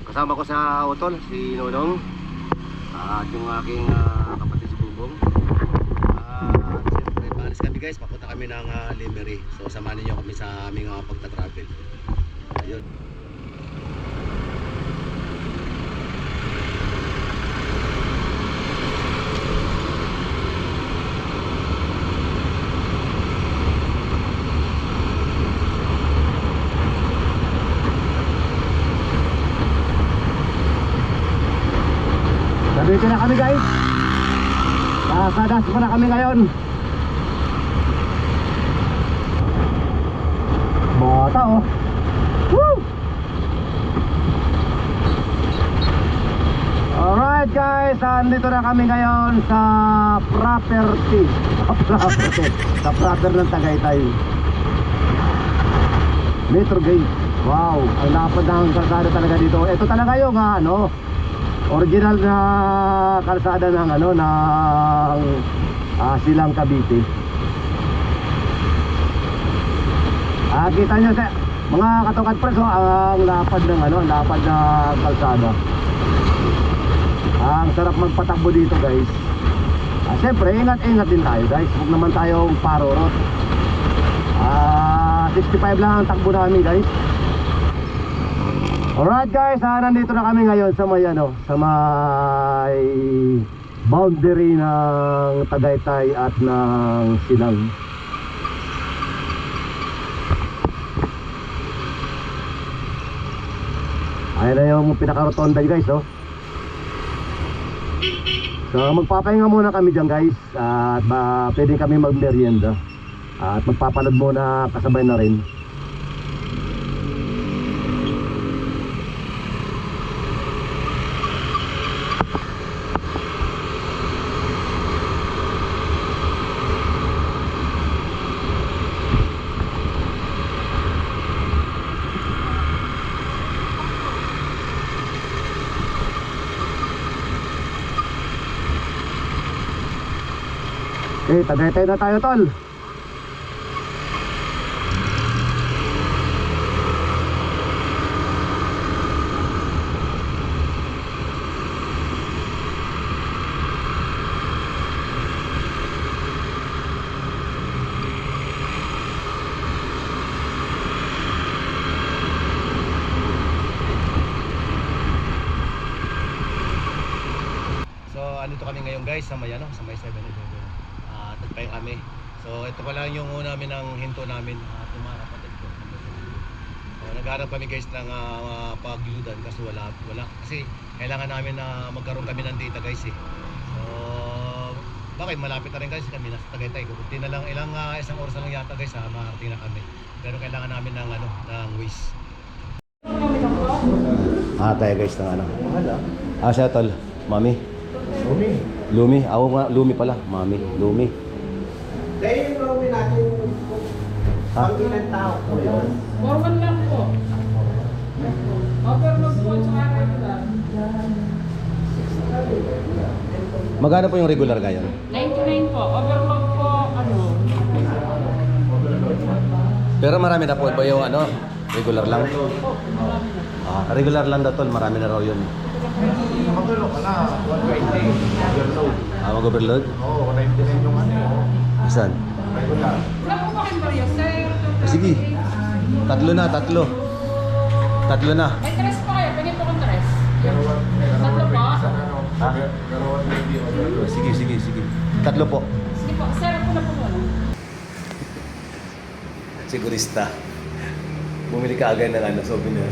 Kasama ko sa utol, si Nonong at yung aking kapatid si Bubong. Siyempre, paalis kami guys, papunta kami ng Lemery. So samahan niyo kami sa aming pagta-travel. Ayun. Dito na kami guys. Nakadas pa na kami ngayon. Bata oh. Woo! Alright guys, andito na kami ngayon sa property. Sa proper ng Tagaytay. Metro Gate. Wow, ang lapad ng kalsada talaga dito. Ito talaga yung original na kalsada ng Silang Cavite. Kita nyo sa mga katungkad press ang lapad ng lapad na kalsada. Ang sarap magpatakbo dito guys. Siyempre ingat-ingat din tayo guys. Huwag naman tayong parorot. 65 lang ang takbo namin guys. Alright guys, nandito na kami ngayon sa may sa may boundary ng Tagaytay at ng Silang. Ayan na yung pinaka-rotonda guys oh. So magpapahinga muna kami dyan guys. At pwede kami mag-merienda. At magpapanood muna kasabay na rin. Tagaytay na tayo tol. So andito kami ngayon guys sa may sa may 7-Eleven. Nagpahinga kami. So ito pala yung una namin ng hinto namin, tumarapatid ko. Nagharap kami guys ng pagludan kasi wala kasi kailangan namin na magkaroon kami ng data guys eh. So bakit malapit na rin guys kami nasa Tagaytay. Kunti na lang isang oras na lang yata guys makarating na kami. Pero kailangan namin ng ng Waze. Tayo guys ng siya tol, Mami. Lumi, ako nga, Lumi pala, Mami, Lumi. Dahil yung Lumi natin pang ilang tao po yun? 4-1 lang po. Overload po at saka regular. Magkano po yung regular ngayon? 99 po. Overload po, Pero marami na po ba yung regular lang? Po, marami na. Regular lang daw tol, marami na raw yun. Magulong ka na, 120, overload. Mag-overload? Oo, 99 yung Saan? regular. Wala po ba kayong baryo, sir? Sige. Tatlo na. May tres pa kayo. Pwede po kong tres. Tatlo po? Pero 120 overload. Sige. Tatlo po. Sige po, sir, ako na po muna. Sigurista. Bumili ka agad ng souvenir.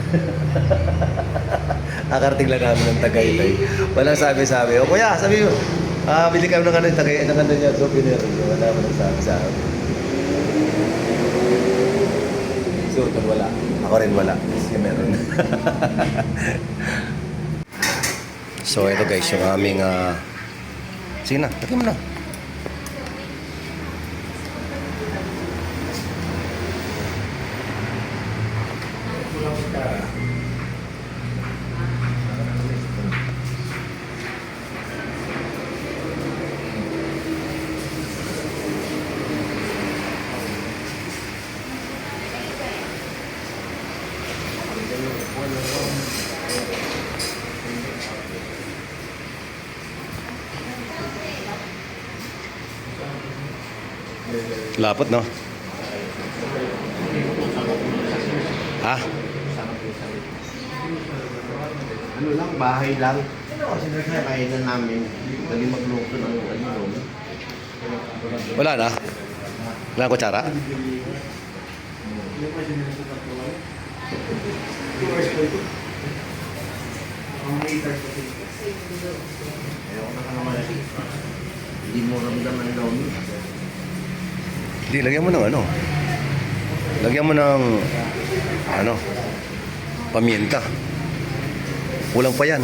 Akarating lang namin ng Tagaytay. Walang sabi-sabi. O kuya, sabi mo. Bili kami ng Tagaytay, ng niya, souvenir. Wala mo nang sabi-sabi. So, wala. Ako rin wala. Kasi meron. So, ito guys, yung aming... Sige na, lagyan mo na. Lapot, no? Ha? Ano lang, bahay lang. Kasi kainan namin. Dali magluto ng ano. Wala na? Wala akong kutsara? Ayaw na ka naman. Hindi mo ramdam ang lomi. Hindi, lagyan mo ng ano. Lagyan mo ng ano, paminta. Kulang pa yan.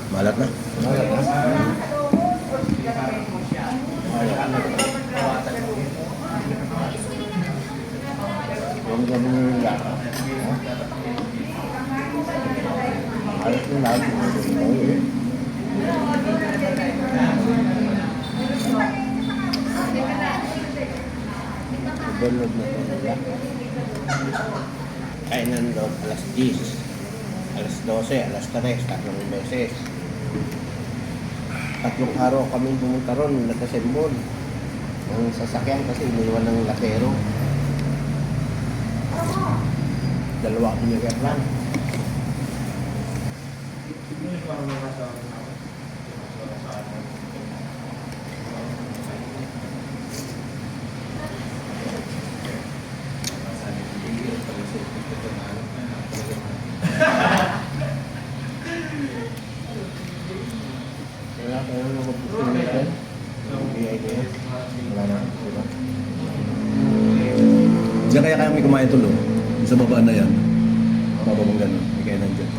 Malat na. Yung gano'n yung laka. Alas yung laki. Balog na ito nila. Kainan daw alas 10, alas 12, alas 3, tatlong beses. Tatlong araw kami pumunta ron, nagkasembol. Ang sasakyan kasi iniwan ng latero. Dalawa binigyan lang. Wala kayo na mag-booking nito. Hindi idea. Wala na. Diba? Diyan kaya kami kumain tulo. Sa babaan na yan. Bababang gano'n. May kainan dyan.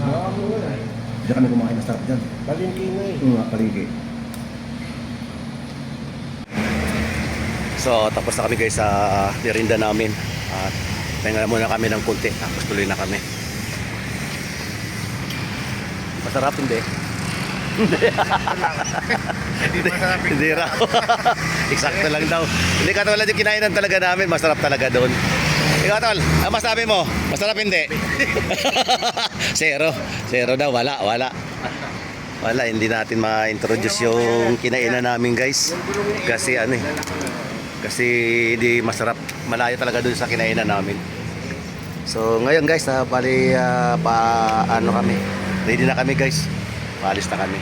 Diyan kami kumain. Masarap dyan. Palingki na eh. Oo nga, palingki. So, tapos na kami guys sa merienda namin. At pahinga muna kami ng konti. Tapos tuloy na kami. Masarap hindi? Hindi raw. Eksakto lang daw. Hindi katulad yung kinainan talaga namin. Masarap talaga doon. Ikaw tol, ang masabi mo? Masarap hindi? Zero. Zero daw. Wala. Wala, hindi natin ma-introduce yung kinainan namin guys. Kasi ano eh. Kasi di masarap. Malayo talaga doon sa kinainan namin. So ngayon guys, bali ano kami. Ready na kami guys. Paalis na kami.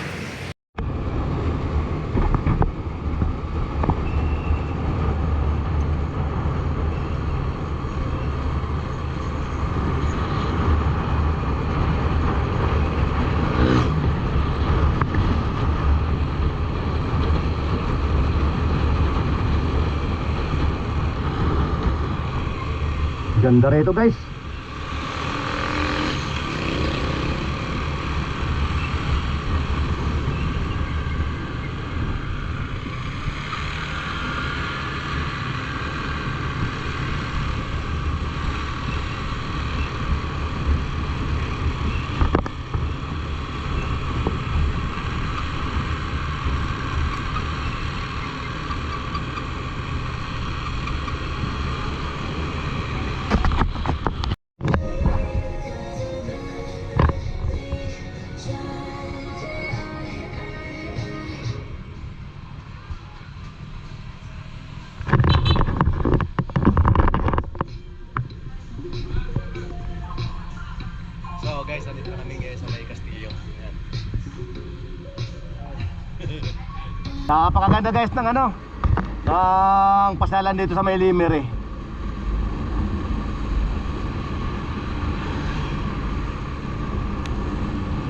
Ganda rito guys. So guys, nandito na kami ngayon sa May Castillo. Ayan. Napakaganda guys ng ano, ng pasyalan dito sa May Limer eh.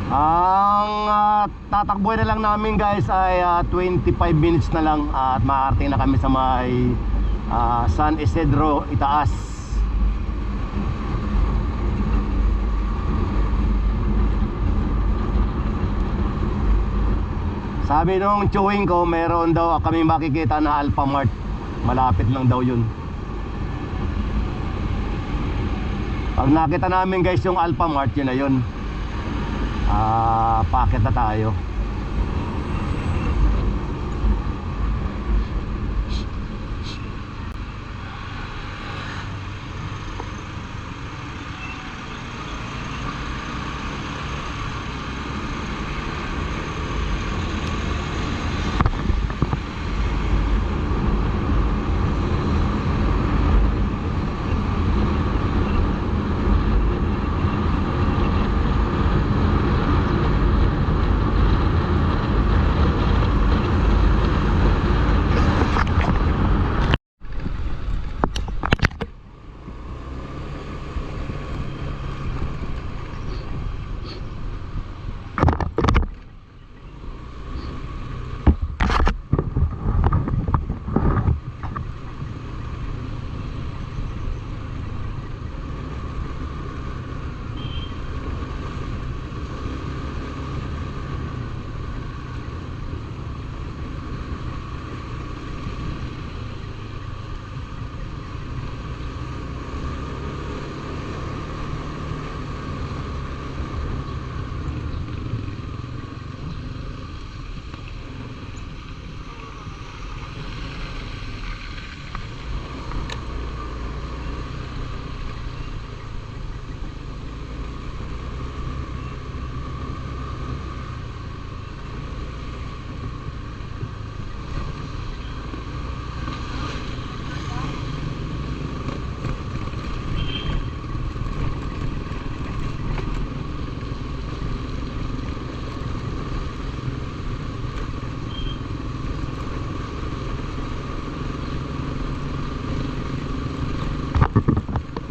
Ang tatakbuhin na lang namin guys ay 25 minutes na lang at makarating na kami sa may San Isidro Itaas. Sabi nung chewing ko, meron daw kami makikita na Alphamart. Malapit lang daw yun. Pag nakita namin guys yung Alpha Mart, yun na yun. Packet na tayo.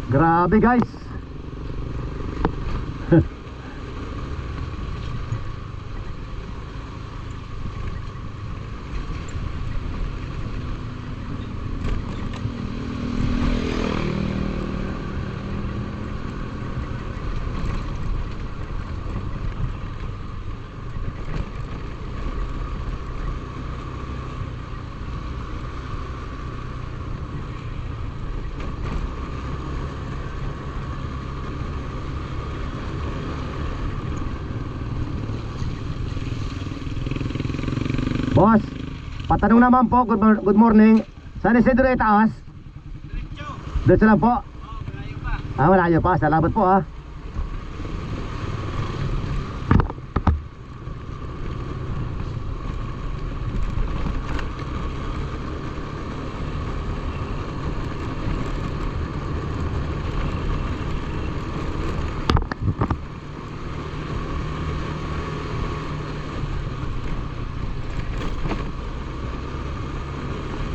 Grabe guys. Boss, patanong naman po, good morning. San Isidro itaas? Diretso lang po. Malayo pa. Salamat po ah.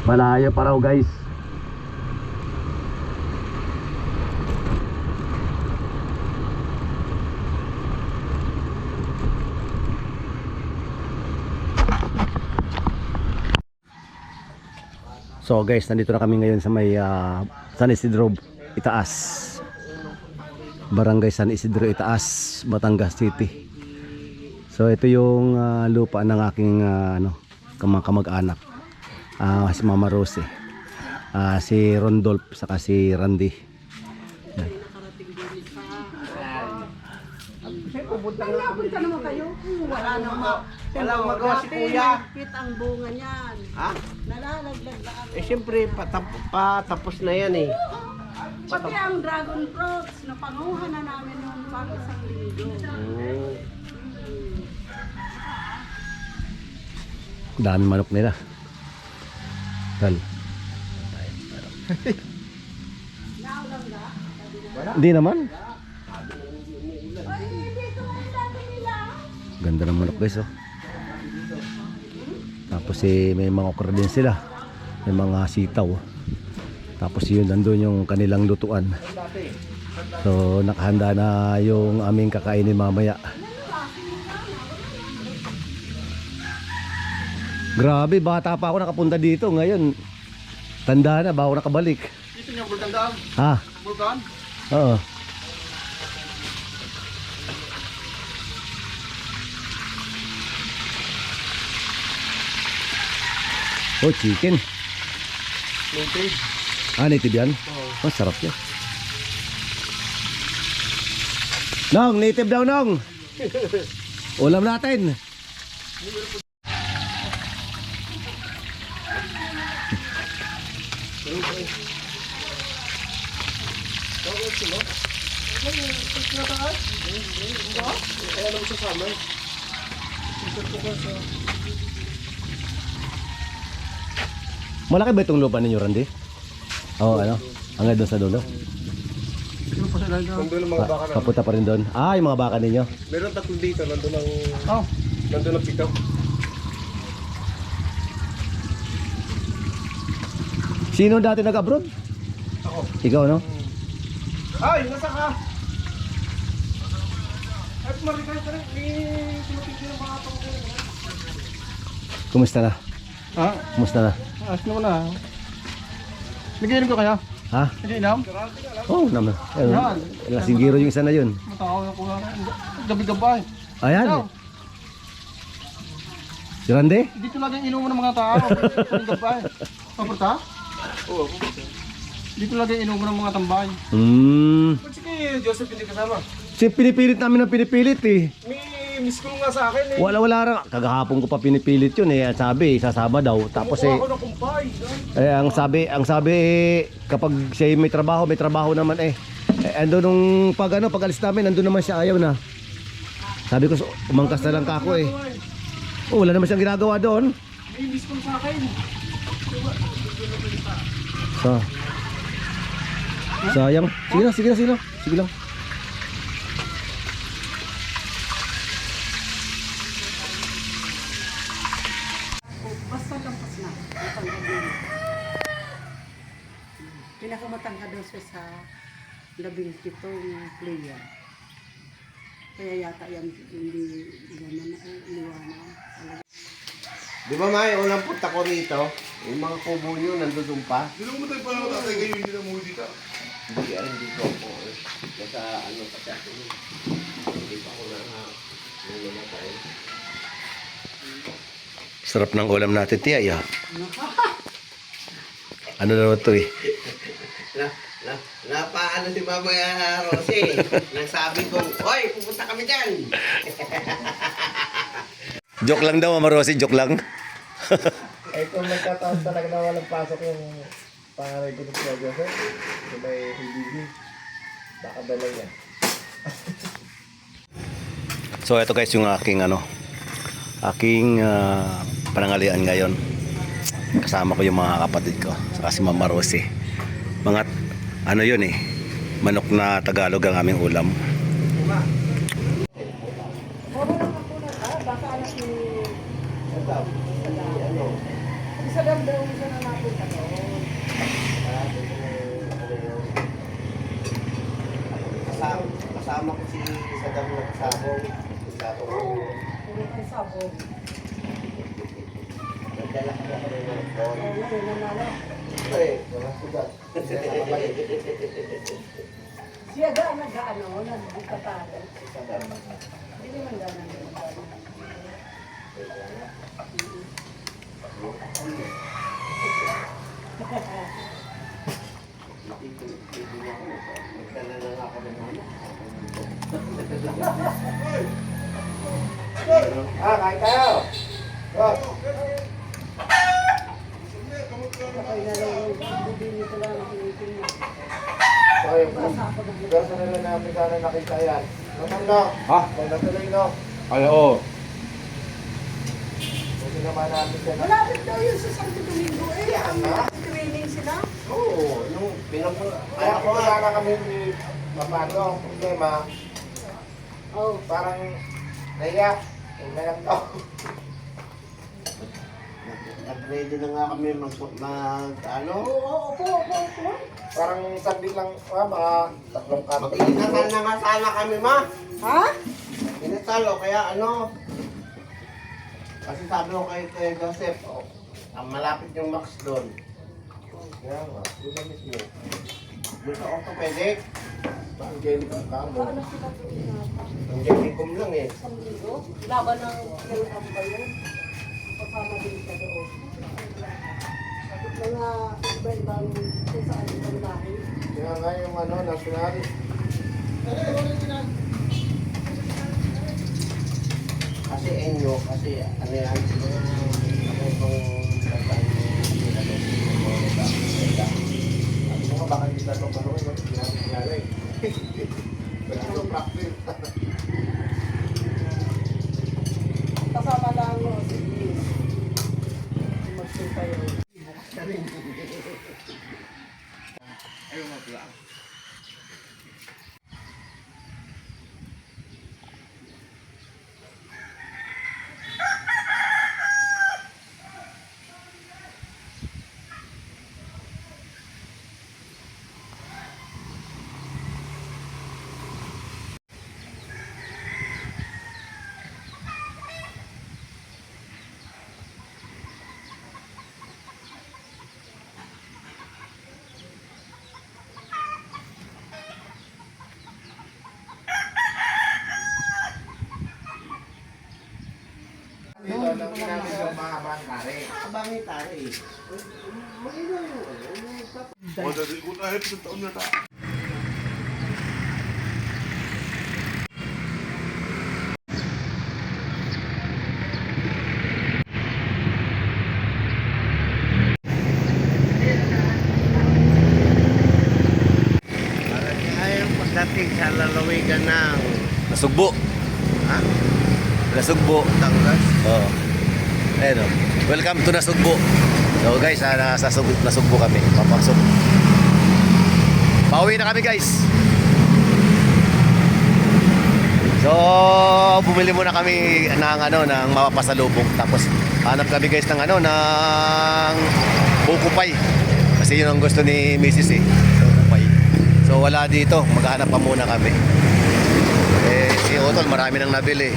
Malayo pa raw guys. So guys, nandito na kami ngayon sa may San Isidro Itaas, Barangay San Isidro Itaas, Batangas City. So ito yung lupa ng aking kamag-anak. Si Mama Rose, si Rondolph, saka si Randy. Punta naman kayo. Wala naman. Walang magawa si Kuya. Mahigpit ang bunga niyan. Ha? Nalalaglag na ang... Siyempre, patapos na yan eh. Pati ang dragon fruits, napanguhan na namin noong pang isang linggo. Dami manok nila. Tal. Hindi naman. Ay, dito ang dami nila. Ganda ng manok guys oh. Tapos may mga okra din sila. May mga sitaw. Tapos yun, nandun yung kanilang lutuan. So nakahanda na yung aming kakainin mamaya. Grabe, bata pa ako nakapunta dito. Ngayon, tanda na, ba ako nakabalik. Dito niyo, Bulkan daw. Ha? Bulkan? Oo. Oh, chicken. Native. Native yan? Masarap yan. Nong, native daw Nong. Ulam natin. Malaki ba itong lupa ninyo, Randy? Oo, ano? Hanggang doon sa dulo? Nandun ang mga baka na. Papunta pa rin doon. Ah, yung mga baka ninyo. Meron tatlo dito, nandun ang pikaw. Sino dati nag-abroad? Ako. Ikaw, no? Ay, nasa ka? At marikay ka rin, sumating ng mga tao. Kumusta na? Ha? Kumusta na? Ayos naman na. Nagiinom ko kaya? Ha? Nagiinom? Oo, naman. Yan. Lasing giro yung isa na yun. Matakaw na ko na. Gabi-gabay. Ayan. Ikaw? Si Randy? Dito lagi ang inuman ng mga tao. Gabi-gabay. Papunta? Oo, papunta. Dito lagi ang inuman ng mga tambay. Ba't sige, Joseph hindi kasama? Si pinipilit namin ng pinipilit eh. May miss ko nga sa akin eh. Wala rin. Kagahapon ko pa pinipilit yun eh. Sabi, sasama daw. Tapos Kumukuha eh, ako ng kumpay. ang sabi eh, kapag siya may trabaho naman eh. Ando nung pag alis namin, ando naman siya, ayaw na. Sabi ko, umangkas na lang kako eh. Oh, wala naman siyang ginagawa doon. May miss ko sa akin. Sayang. Sige lang. Sige lang. Basta lampas na. Matangkad din. Pinakamatangkad daw siya sa 17 player. Kaya yata yan hindi liwanag. Di ba may unang punta ko rito? Yung mga kubo nyo nandun pa. Hindi mo tayo parang tatay kayo hindi na mo dito. Hindi ko po. Nasa ano pa siya. Hindi pa ako namatay. Sarap ng ulam natin, Tia. Ya. Ano naman to eh? Napaano si Baboy Rosie. Nagsabi ko, "Hoy, pupunta kami dyan." Joke lang daw, Mama Rosie. Joke lang. Eh kung nagkataon talaga na walang pasok yung pangaray ko ng Kuya Joseph, kung may hindi, baka dala yan. So ito guys yung aking panangalian ngayon. Kasama ko yung mga kapatid ko, saka si Mama Rosie. Mga yun eh, manok na Tagalog ang aming ulam. Kasama ko si Sadam na kasabong. Nagdala ka na kami ng phone. Mga sugat. Siya daan nagkatalo. Sadam. Hindi man daan Nagdala na nga kami ng ano. Kain tayo! Okay, gasa na lang namin sana nakita yan. Naman no? Ha? Kung natuloy no? Ay, oo. Kasi naman namin siya na. Malapit daw yun sa Santo Domingo eh. Yan na? Training sila. Oo, nung kaya ko sana kami ni Papano, problema, Oh. parang naiyak, naiyak daw. Nag-ready na nga kami ano? Opo. Parang sabi lang, mga tatlong kami. Mag-inasal na nga sana kami, ma. Ha? Inasal, o kaya ano? Kasi sabi ko kay Joseph, ang malapit yung Max doon. Kaya nga, doon na mismo. Doon sa orthopedic. Angelica Camo. Angelicum lang eh. Laban ng Kiruam ba yun? Kasama din ka doon. Mga iba-ibang kung saan ibang bahay. Kaya nga yung national. siguro kasi ano yan, siguro ako itong tatang sabi ko nga baka hindi na itong panuhin, ginamit nga na eh. Wala nang practice. Kasama lang mo, sige. Magsunta yun. Bukas na rin. Ayaw mo pala. Dito lang ginamit yung mahabang tari. Mahabang tari. Mahina yung ano. O, dati ko tayo, isang taon na ta. Ayaw pagdating sa lalawigan ng Nasugbo. ha? Nasugbo. Tangas. Oo. Ayun o. Welcome to Nasugbo. So guys, Nasugbo kami. Papasok. Pauwi na kami guys. So, bumili muna kami ng ng mapapasalubong. Tapos hanap kami guys ng ng buko pie. Kasi yun ang gusto ni Mrs. Buko pie. So wala dito, maghahanap pa muna kami. Si Otol marami nang nabili.